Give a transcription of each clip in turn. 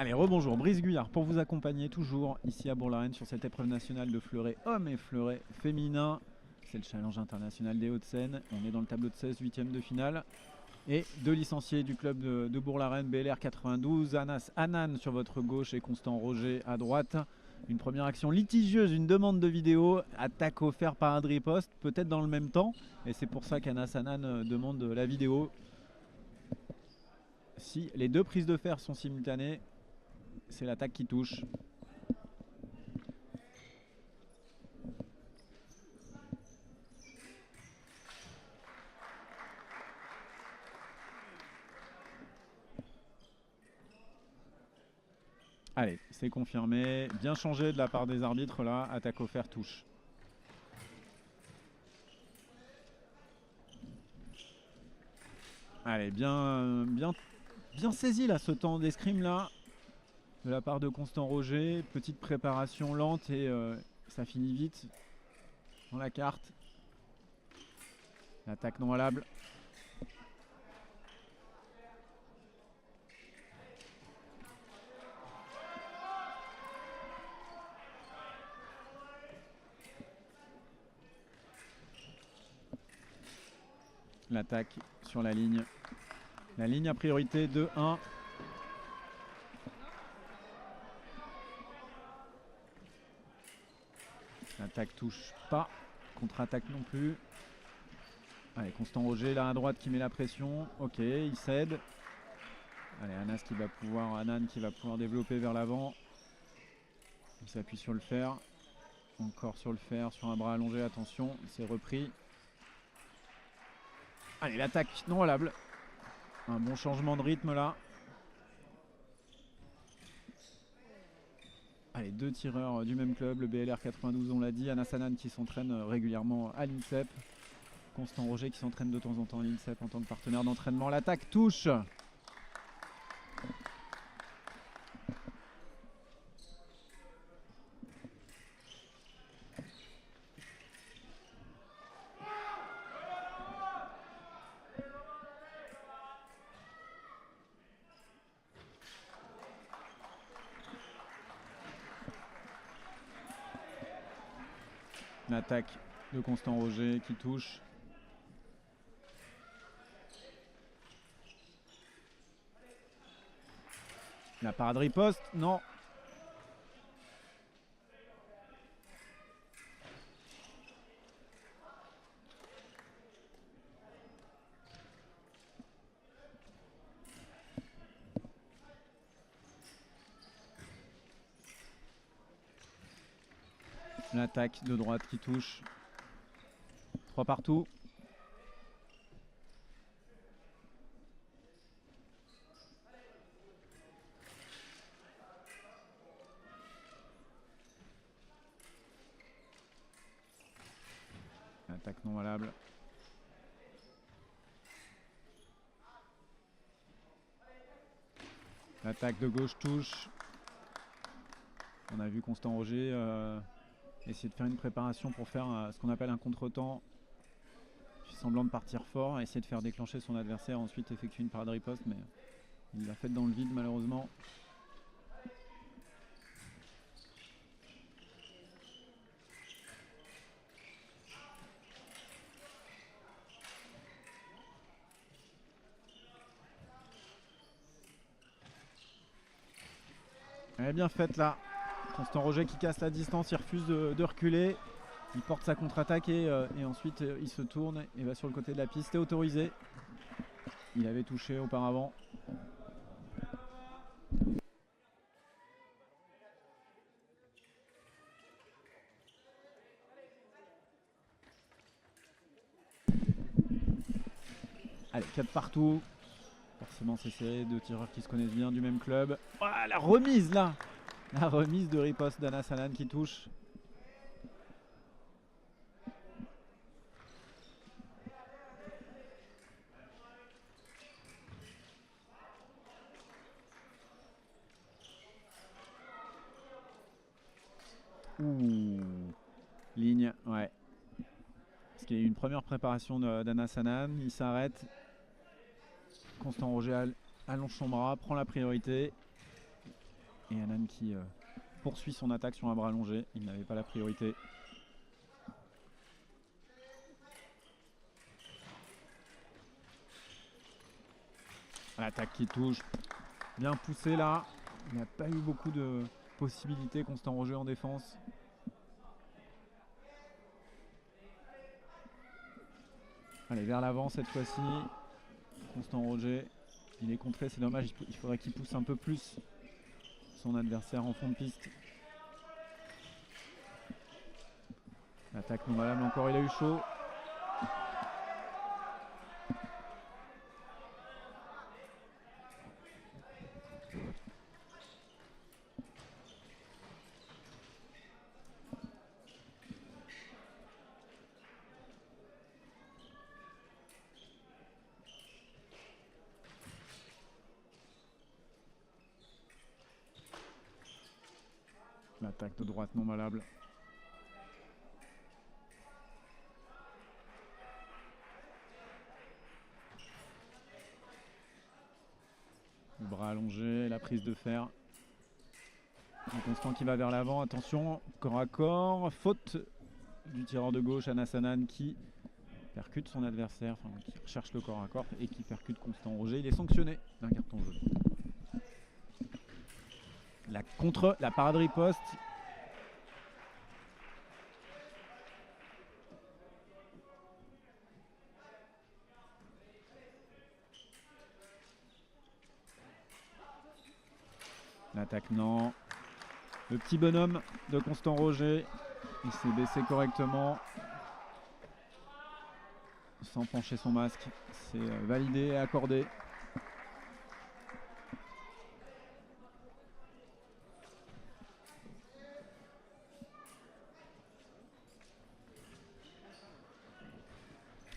Allez, rebonjour, Brice Guyard pour vous accompagner toujours ici à Bourg-la-Reine sur cette épreuve nationale de fleuret hommes et fleuret féminin. C'est le challenge international des Hauts-de-Seine. On est dans le tableau de 16, 8e de finale. Et deux licenciés du club de Bourg-la-Reine, BLR 92, Anas Hanan sur votre gauche et Constant Roger à droite. Une première action litigieuse, une demande de vidéo, attaque offerte par un riposte, peut-être dans le même temps. Et c'est pour ça qu'Anas Hanan demande la vidéo. Si les deux prises de fer sont simultanées, c'est l'attaque qui touche. Allez, c'est confirmé. Bien changé de la part des arbitres là. Attaque offert, touche. Allez, bien saisi là ce temps d'escrime là. De la part de Constant Roger. Petite préparation lente et ça finit vite. Dans la carte. L'attaque non valable. L'attaque sur la ligne. La ligne à priorité 2-1. L'attaque touche pas. Contre-attaque non plus. Allez, Constant Roger là à droite qui met la pression. Ok, il cède. Allez, Anan qui va pouvoir développer vers l'avant. Il s'appuie sur le fer. Encore sur le fer, sur un bras allongé, attention, c'est repris. Allez, l'attaque non valable. Un bon changement de rythme là. Allez, deux tireurs du même club, le BLR 92 on l'a dit. Anas Hanan qui s'entraîne régulièrement à l'INSEP. Constant Roger qui s'entraîne de temps en temps à l'INSEP en tant que partenaire d'entraînement. L'attaque touche. L'attaque de Constant Roger qui touche. La parade riposte, non. L'attaque de droite qui touche. 3 partout. Attaque non valable. L'attaque de gauche touche. On a vu Constant Roger essayer de faire une préparation pour faire ce qu'on appelle un contretemps. Semblant de partir fort, essayer de faire déclencher son adversaire, ensuite effectuer une parade riposte, mais il l'a faite dans le vide malheureusement. Elle est bien faite là. Constant Roger qui casse la distance, il refuse de reculer. Il porte sa contre-attaque et ensuite il se tourne et va sur le côté de la piste. C'est autorisé. Il avait touché auparavant. Allez, 4 partout. Forcément c'est serré, deux tireurs qui se connaissent bien du même club. Oh, la remise là. La remise de riposte d'Anas Hanan qui touche. Ouh. Ligne, ouais. Parce qu'il y a eu une première préparation d'Anas Hanan. Il s'arrête. Constant Roger allonge son bras, prend la priorité. Et Anan qui poursuit son attaque sur un bras allongé. Il n'avait pas la priorité. L'attaque qui touche. Bien poussé là. Il n'a pas eu beaucoup de possibilités. Constant Roger en défense. Allez, vers l'avant cette fois-ci. Constant Roger. Il est contré, c'est dommage. Il faudrait qu'il pousse un peu plus son adversaire en fond de piste. L'attaque non valable encore, il a eu chaud. L'attaque de droite non valable. Le bras allongé, la prise de fer. Le Constant qui va vers l'avant, attention, corps à corps, faute du tireur de gauche, Anas Anan qui percute son adversaire, enfin qui recherche le corps à corps et qui percute Constant Roger. Il est sanctionné d'un carton jaune. La parade riposte. L'attaque non. Le petit bonhomme de Constant Roger, il s'est baissé correctement sans pencher son masque. C'est validé et accordé.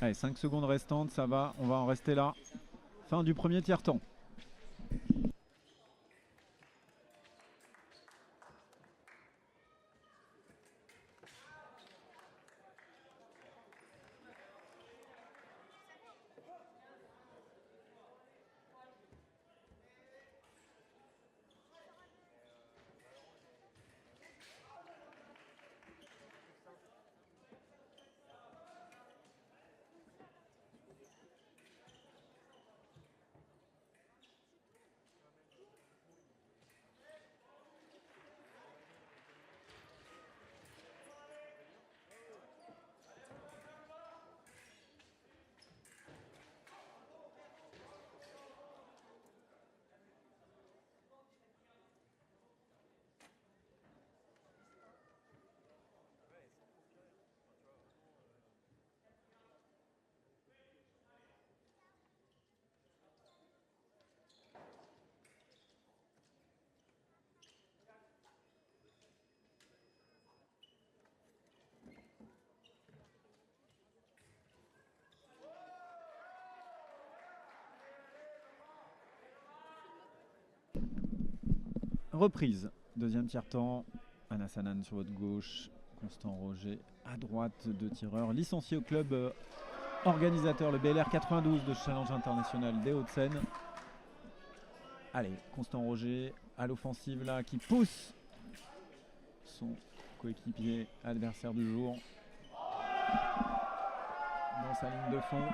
Allez, 5 secondes restantes, ça va, on va en rester là. Fin du premier tiers-temps. Reprise, deuxième tiers-temps. Anas Anan sur votre gauche, Constant Roger à droite, deux tireurs. Licencié au club organisateur, le BLR 92 de Challenge International des Hauts-de-Seine. Allez, Constant Roger à l'offensive là, qui pousse son coéquipier adversaire du jour dans sa ligne de fond.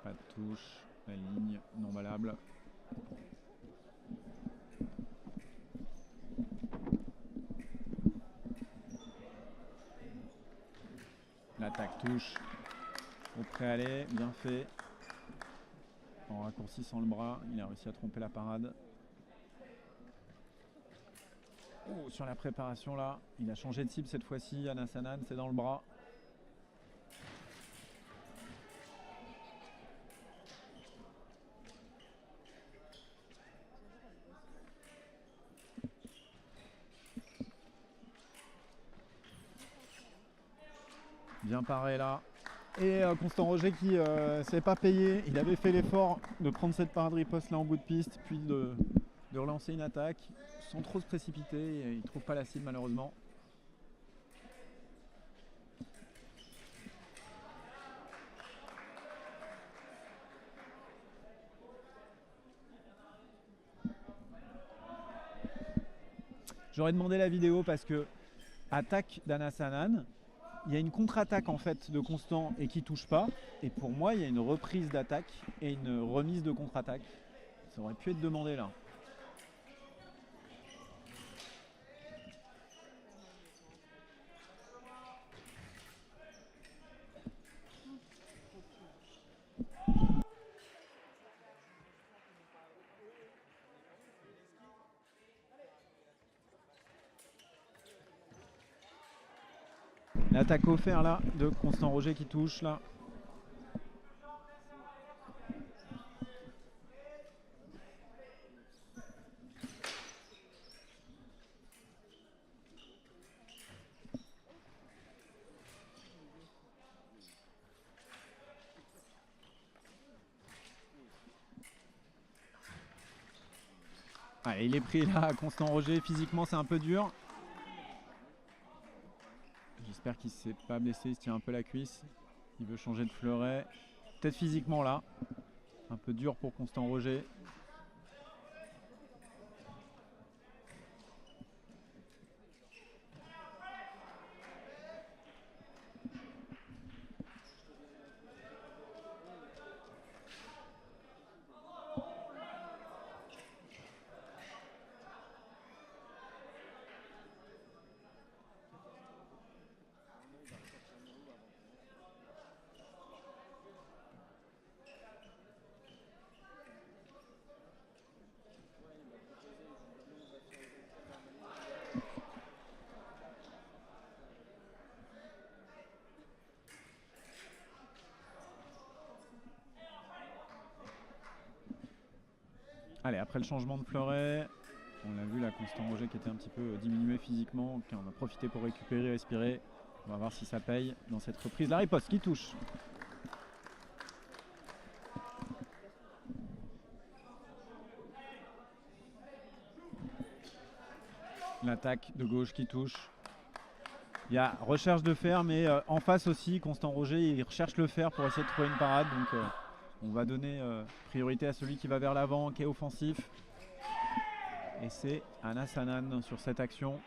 Pas de touche, la ligne non valable. L'attaque touche au préalé, bien fait. En raccourcissant le bras, il a réussi à tromper la parade. Oh, sur la préparation là, il a changé de cible cette fois-ci. Anas Anan, c'est dans le bras. Bien paré là. Et Constant Roger qui s'est pas payé. Il avait fait l'effort de prendre cette parade riposte là en bout de piste, puis de relancer une attaque sans trop se précipiter. Et il ne trouve pas la cible malheureusement. J'aurais demandé la vidéo parce que attaque d'Anas Hanan, il y a une contre-attaque en fait de Constant et qui touche pas. Et pour moi, il y a une reprise d'attaque et une remise de contre-attaque. Ça aurait pu être demandé là. L'attaque offerte là de Constant Roger qui touche là. Allez, il est pris là, Constant Roger. Physiquement, c'est un peu dur. J'espère qu'il ne s'est pas blessé, il se tient un peu la cuisse. Il veut changer de fleuret. Peut-être physiquement là. Un peu dur pour Constant Roger. Allez, après le changement de fleuret, on l'a vu là, Constant Roger qui était un petit peu diminué physiquement, qui en a profité pour récupérer, respirer. On va voir si ça paye dans cette reprise. La riposte qui touche. L'attaque de gauche qui touche. Il y a recherche de fer, mais en face aussi, Constant Roger, il recherche le fer pour essayer de trouver une parade. Donc on va donner priorité à celui qui va vers l'avant, qui est offensif. Et c'est Anas Hanan sur cette action.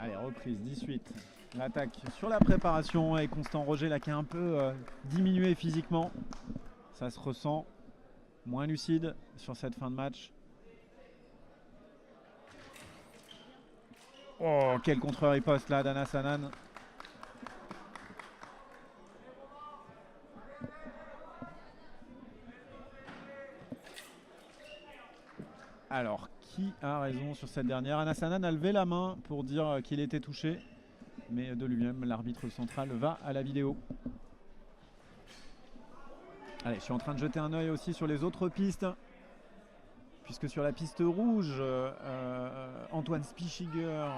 Allez, reprise 18. L'attaque sur la préparation et Constant Roger là qui est un peu diminué physiquement. Ça se ressent. Moins lucide sur cette fin de match. Oh, quel contre-riposte là d'Anas Hanan. Alors, qui a raison sur cette dernière? Anas Hanan a levé la main pour dire qu'il était touché. Mais de lui-même, l'arbitre central va à la vidéo. Allez, je suis en train de jeter un œil aussi sur les autres pistes. Puisque sur la piste rouge, Antoine Spichiger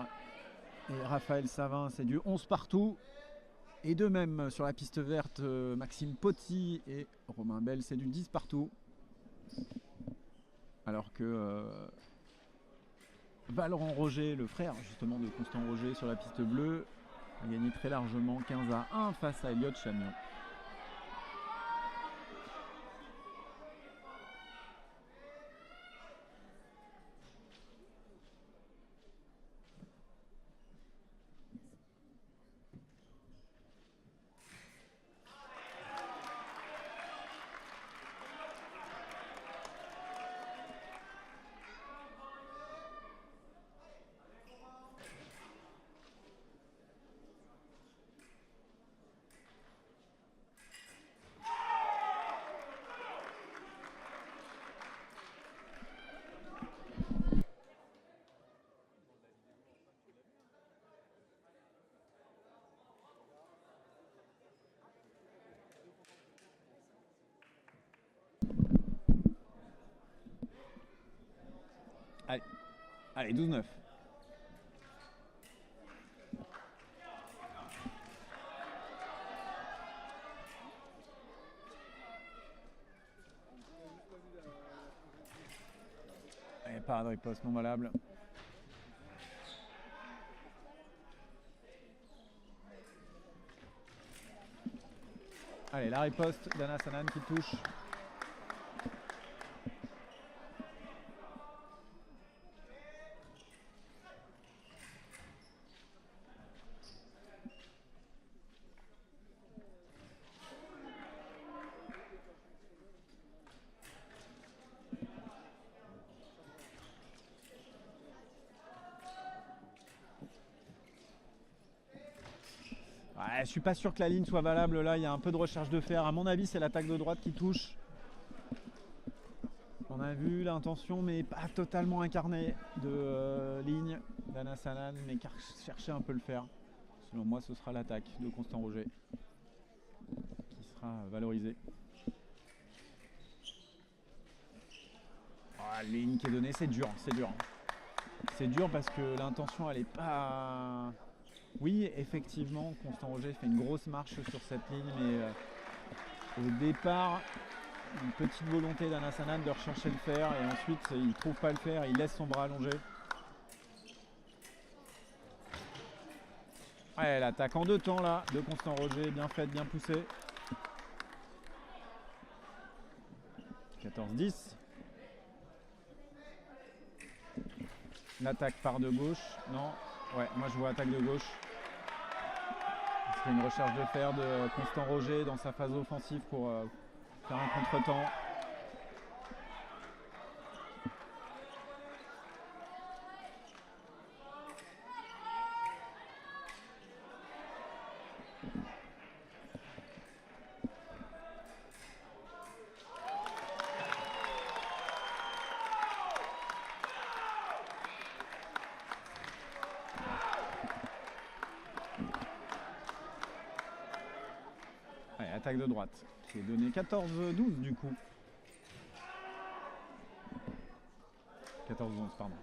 et Raphaël Savin, c'est du 11 partout. Et de même, sur la piste verte, Maxime Potti et Romain Bell, c'est du 10 partout. Alors que Valorant Roger, le frère justement de Constant Roger, sur la piste bleue, a gagné très largement 15-1 face à Elliott Chamion. Allez, 12-9. Et pas de riposte non valable. Allez, la riposte d'Anas Hanan qui touche. Ouais, je suis pas sûr que la ligne soit valable là, il y a un peu de recherche de fer. À mon avis, c'est l'attaque de droite qui touche. On a vu l'intention, mais pas totalement incarnée de ligne d'Anas Hanan, mais chercher un peu le fer. Selon moi, ce sera l'attaque de Constant Roger qui sera valorisée. Oh, la ligne qui est donnée, c'est dur, c'est dur. C'est dur parce que l'intention, elle est pas... Oui, effectivement, Constant Roger fait une grosse marche sur cette ligne, mais au départ, une petite volonté d'Anas Hanan de rechercher le fer, et ensuite, il ne trouve pas le fer, il laisse son bras allongé. Ouais, l'attaque en deux temps là de Constant Roger, bien faite, bien poussée. 14-10. L'attaque part de gauche. Non. Ouais, moi je vois attaque de gauche. C'est une recherche de fer de Constant Roger dans sa phase offensive pour faire un contre-temps. Allez, attaque de droite qui est donnée 14-12 du coup. 14-11, pardon.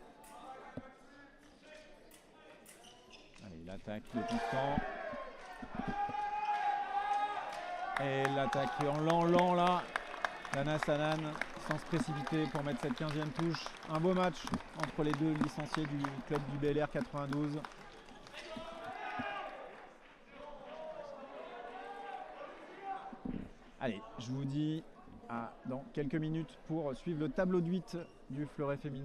Allez, l'attaque de Constant. Et l'attaque en lent là d'Anas Hanan sans se précipiter pour mettre cette 15e touche. Un beau match entre les deux licenciés du club du Bel Air 92. Allez, je vous dis à dans quelques minutes pour suivre le tableau de 8 du fleuret féminin.